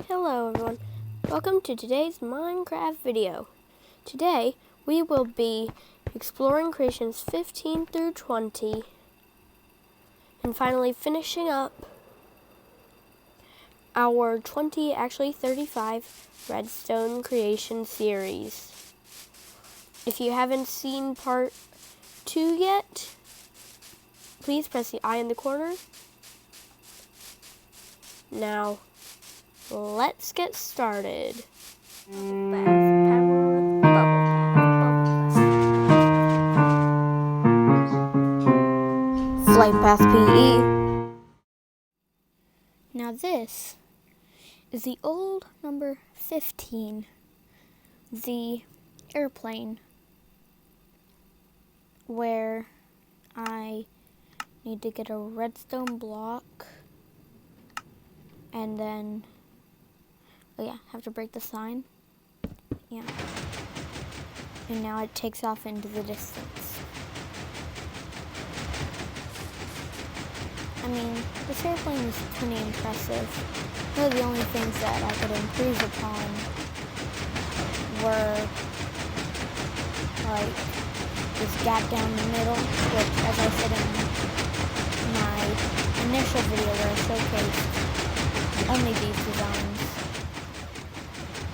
Hello everyone, welcome to today's Minecraft video. Today we will be exploring creations 15 through 20 and finally finishing up our 35 Redstone creation series. If you haven't seen part 2 yet, please press the I in the corner. Now, let's get started. Flight Path PE. Now this is the old number 15, the airplane, where I need to get a redstone block and then have to break the sign. Yeah. And now it takes off into the distance. I mean, this airplane is pretty impressive. One of the only things that I could improve upon were, like, this gap down the middle, which, as I said in my initial video where I showcased only these designs,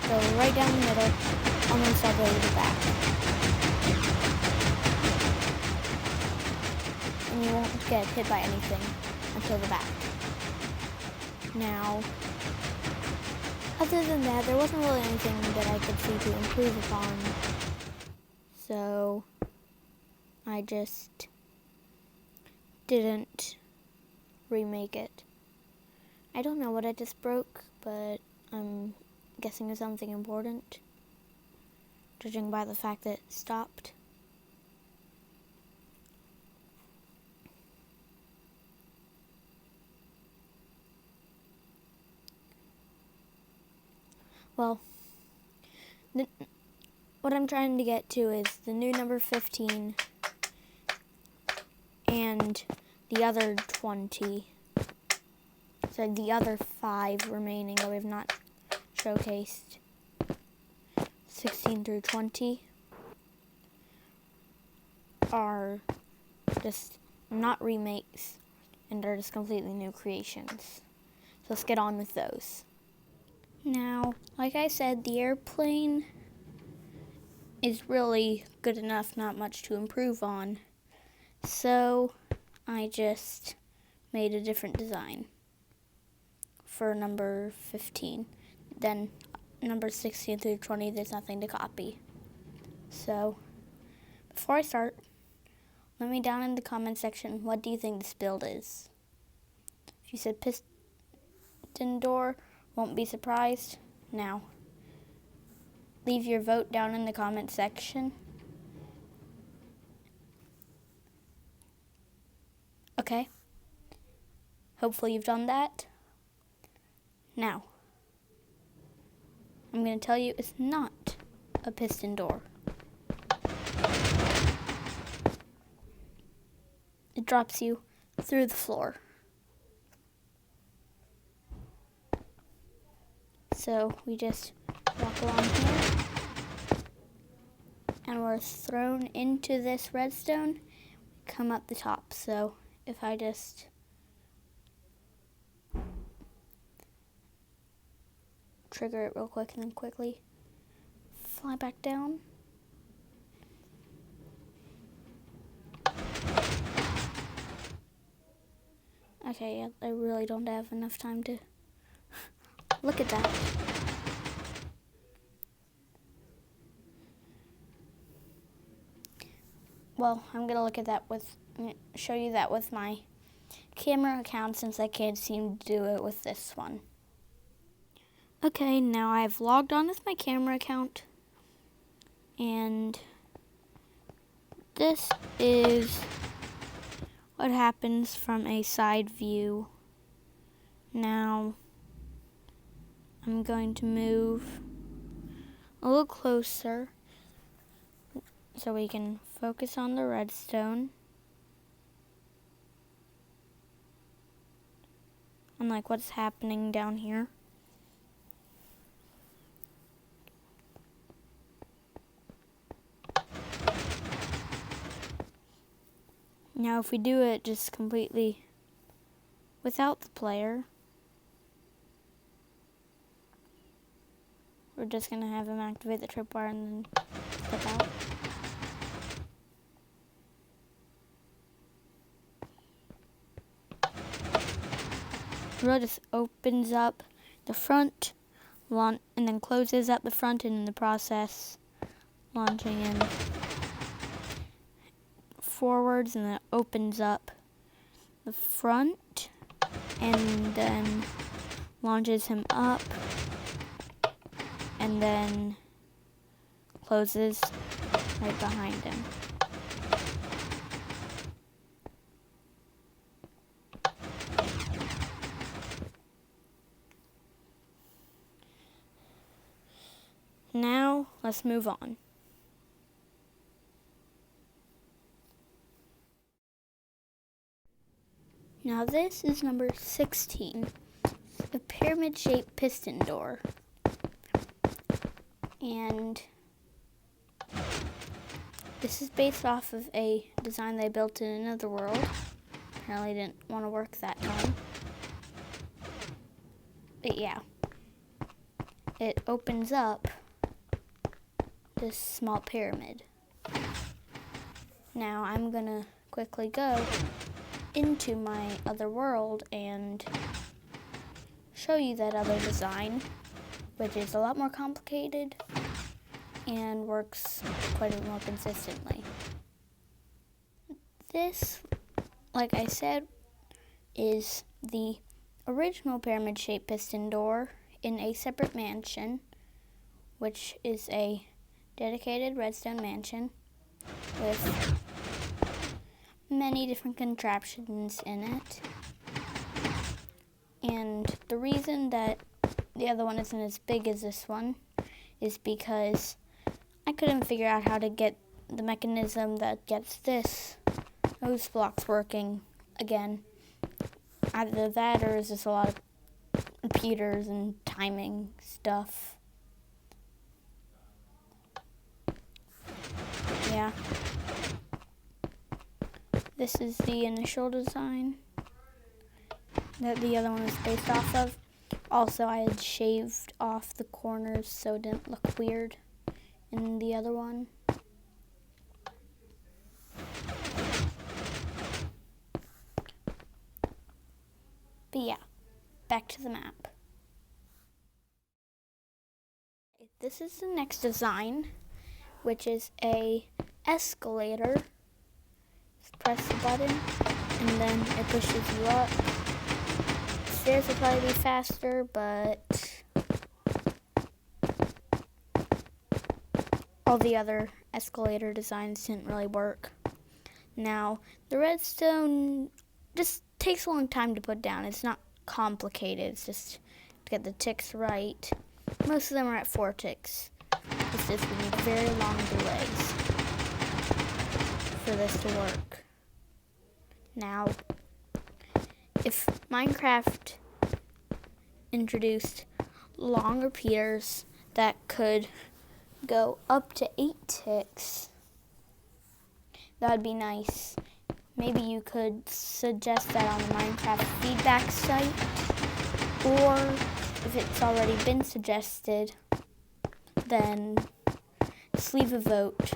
go right down the middle, almost all the way to the back. And you won't get hit by anything until the back. Now, other than that, there wasn't really anything that I could see to improve upon. So, I just didn't remake it. I don't know what I just broke, but I'm guessing it's something important, judging by the fact that it stopped. Well, what I'm trying to get to is the new number 15 and the other 20. So the other 5 remaining that we have not showcased, 16 through 20, are just not remakes and are just completely new creations. So let's get on with those. Now, like I said, the airplane is really good enough, not much to improve on. So I just made a different design for number 15. Then number 16 through 20, there's nothing to copy. So, before I start, let me down in the comment section, what do you think this build is? If you said piston door, won't be surprised. Now, leave your vote down in the comment section. Okay. Hopefully you've done that. Now, I'm going to tell you it's not a piston door. It drops you through the floor. So we just walk along here, and we're thrown into this redstone, come up the top. So if I just trigger it real quick and then quickly fly back down. Okay, yeah, I really don't have enough time to look at that. Well, I'm gonna show you that with my camera account since I can't seem to do it with this one. Okay, now I've logged on with my camera account, and this is what happens from a side view. Now, I'm going to move a little closer so we can focus on the redstone. And like what's happening down here. Now if we do it just completely without the player, we're just going to have him activate the tripwire and then step out. It really just opens up the front and then closes up the front, and in the process launching him forwards, and then it opens up the front and then launches him up and then closes right behind him. Now let's move on. Now this is number 16, the pyramid-shaped piston door. And this is based off of a design they built in another world. Apparently didn't want to work that time. But yeah, it opens up this small pyramid. Now I'm gonna quickly go into my other world and show you that other design, which is a lot more complicated and works quite a bit more consistently. This, like I said, is the original pyramid-shaped piston door in a separate mansion, which is a dedicated redstone mansion with many different contraptions in it. And the reason that the other one isn't as big as this one is because I couldn't figure out how to get the mechanism that gets those blocks working again. Either that or is this a lot of repeaters and timing stuff. Yeah. This is the initial design that the other one was based off of. Also, I had shaved off the corners so it didn't look weird in the other one. But yeah, back to the map. This is the next design, which is a escalator. Just press the button and then it pushes you up. Stairs will probably be faster, but all the other escalator designs didn't really work. Now, the redstone just takes a long time to put down. It's not complicated. It's just to get the ticks right. Most of them are at 4 ticks. It's just we need very long delays for this to work. Now, if Minecraft introduced long repeaters that could go up to 8 ticks, that would be nice. Maybe you could suggest that on the Minecraft feedback site, or if it's already been suggested, then just leave a vote.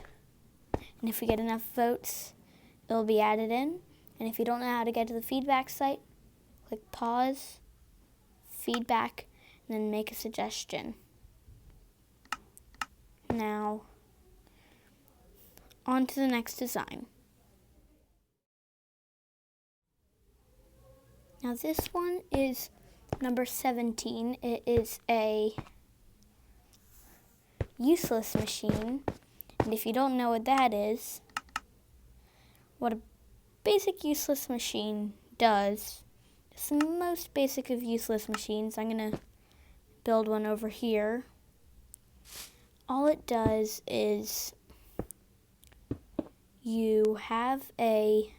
And if we get enough votes, it'll be added in. And if you don't know how to get to the feedback site, click pause, feedback, and then make a suggestion. Now, on to the next design. Now this one is number 17. It is a useless machine. And if you don't know what that is, what a basic useless machine does, it's the most basic of useless machines. I'm going to build one over here. All it does is you have a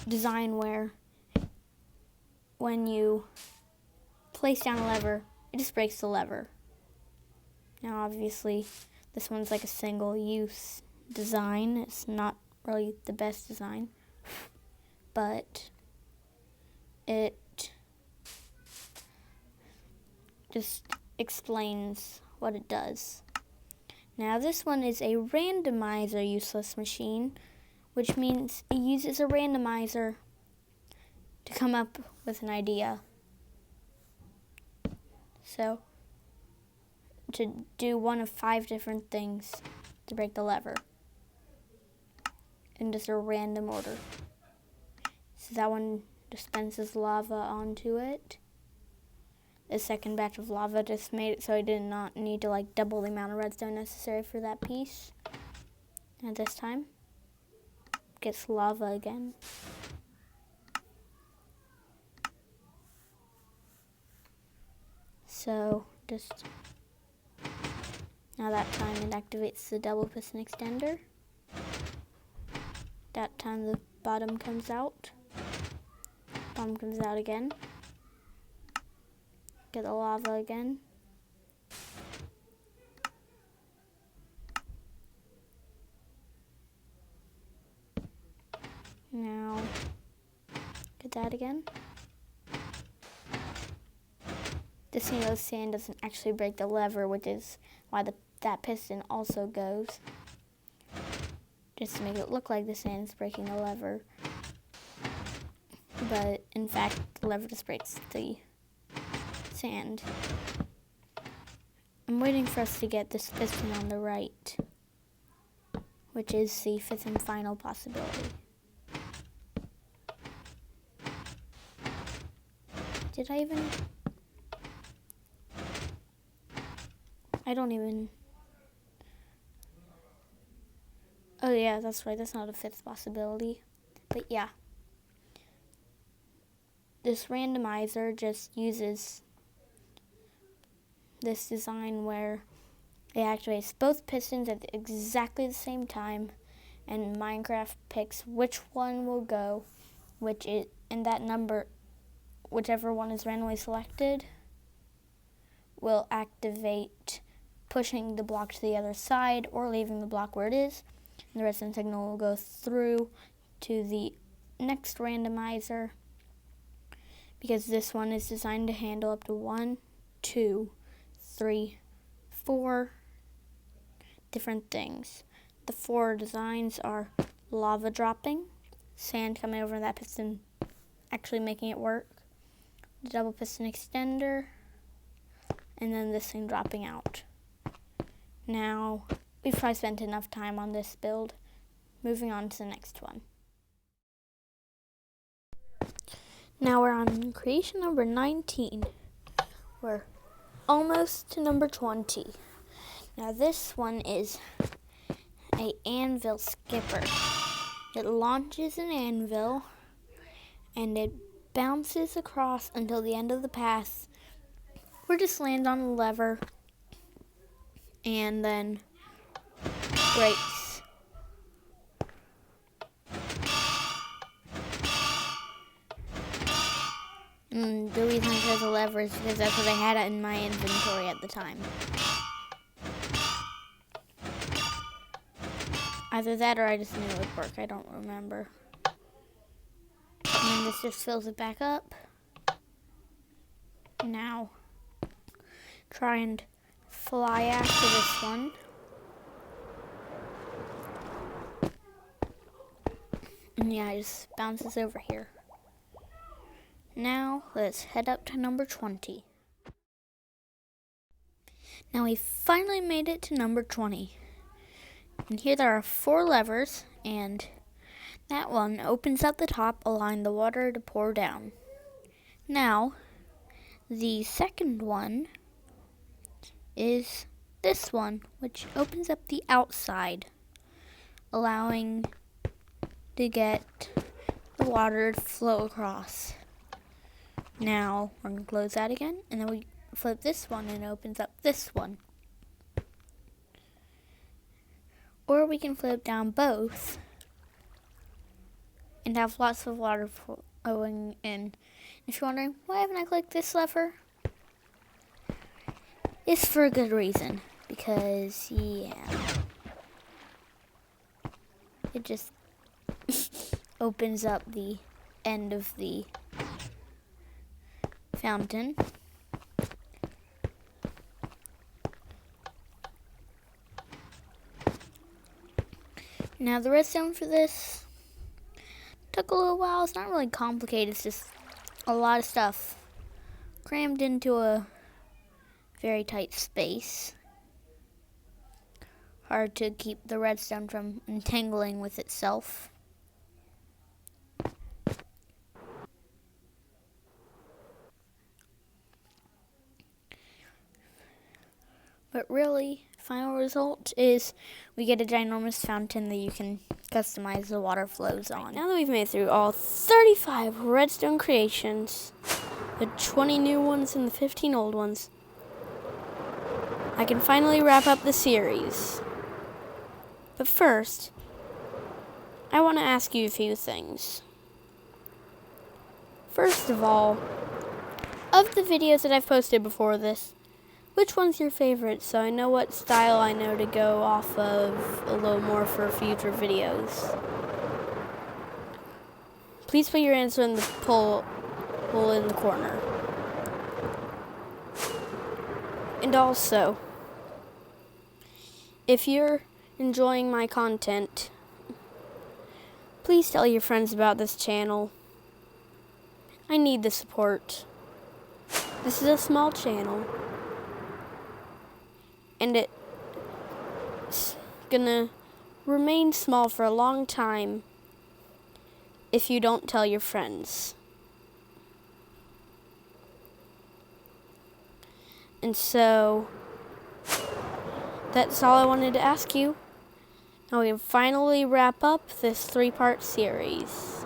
design where when you place down a lever, it just breaks the lever. Now obviously this one's like a single use design. It's not really the best design, but it just explains what it does. Now this one is a randomizer useless machine, which means it uses a randomizer to come up with an idea. So, to do one of 5 different things to break the lever in just a random order. So that one dispenses lava onto it. The second batch of lava just made it so I did not need to like double the amount of redstone necessary for that piece. And this time, gets lava again. So just now that time it activates the double piston extender. That time the bottom comes out. Bottom comes out again. Get the lava again. Now get that again. This thing of sand doesn't actually break the lever, which is why that piston also goes. Just to make it look like the sand is breaking the lever. But in fact, the lever just breaks the sand. I'm waiting for us to get this piston on the right, which is the 5th and final possibility. Did I even... I don't even... Oh yeah, that's right, that's not a 5th possibility. But yeah. This randomizer just uses this design where it activates both pistons at exactly the same time, and Minecraft picks which one will go, and that number, whichever one is randomly selected, will activate pushing the block to the other side or leaving the block where it is. And the redstone signal will go through to the next randomizer, because this one is designed to handle up to 1, 2, 3, 4 different things. The 4 designs are lava dropping, sand coming over that piston, actually making it work, the double piston extender, and then this thing dropping out. Now, we've probably spent enough time on this build. Moving on to the next one. Now we're on creation number 19. We're almost to number 20. Now this one is a Anvil Skipper. It launches an anvil and it bounces across until the end of the path, or just lands on the lever and then breaks. The reason I chose a lever is because that's what I had in my inventory at the time. Either that or I just knew it would work. I don't remember. And this just fills it back up. Now, try and fly after this one. And yeah, it just bounces over here. Now, let's head up to number 20. Now we finally made it to number 20. And here there are 4 levers, and that one opens up the top, allowing the water to pour down. Now, the second one is this one, which opens up the outside, allowing to get the water to flow across. Now, we're going to close that again, and then we flip this one and it opens up this one. Or we can flip down both and have lots of water flowing in. If you're wondering, why haven't I clicked this lever? It's for a good reason. because, yeah, it just opens up the end of the fountain. Now the redstone for this took a little while. It's not really complicated, it's just a lot of stuff crammed into a very tight space. Hard to keep the redstone from entangling with itself. But really, final result is we get a ginormous fountain that you can customize the water flows on. Now that we've made through all 35 redstone creations, the 20 new ones and the 15 old ones, I can finally wrap up the series. But first, I want to ask you a few things. First of all, of the videos that I've posted before this, which one's your favorite, so I know what style I know to go off of a little more for future videos? Please put your answer in the poll in the corner. And also, if you're enjoying my content, please tell your friends about this channel. I need the support. This is a small channel, and it's gonna remain small for a long time if you don't tell your friends. And so, that's all I wanted to ask you. Now we can finally wrap up this 3-part series.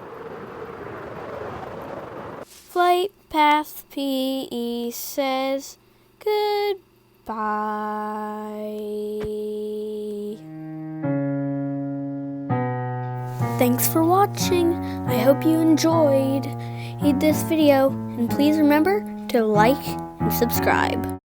Flight Path PE says goodbye. Thanks for watching. I hope you enjoyed this video, and please remember to like and subscribe.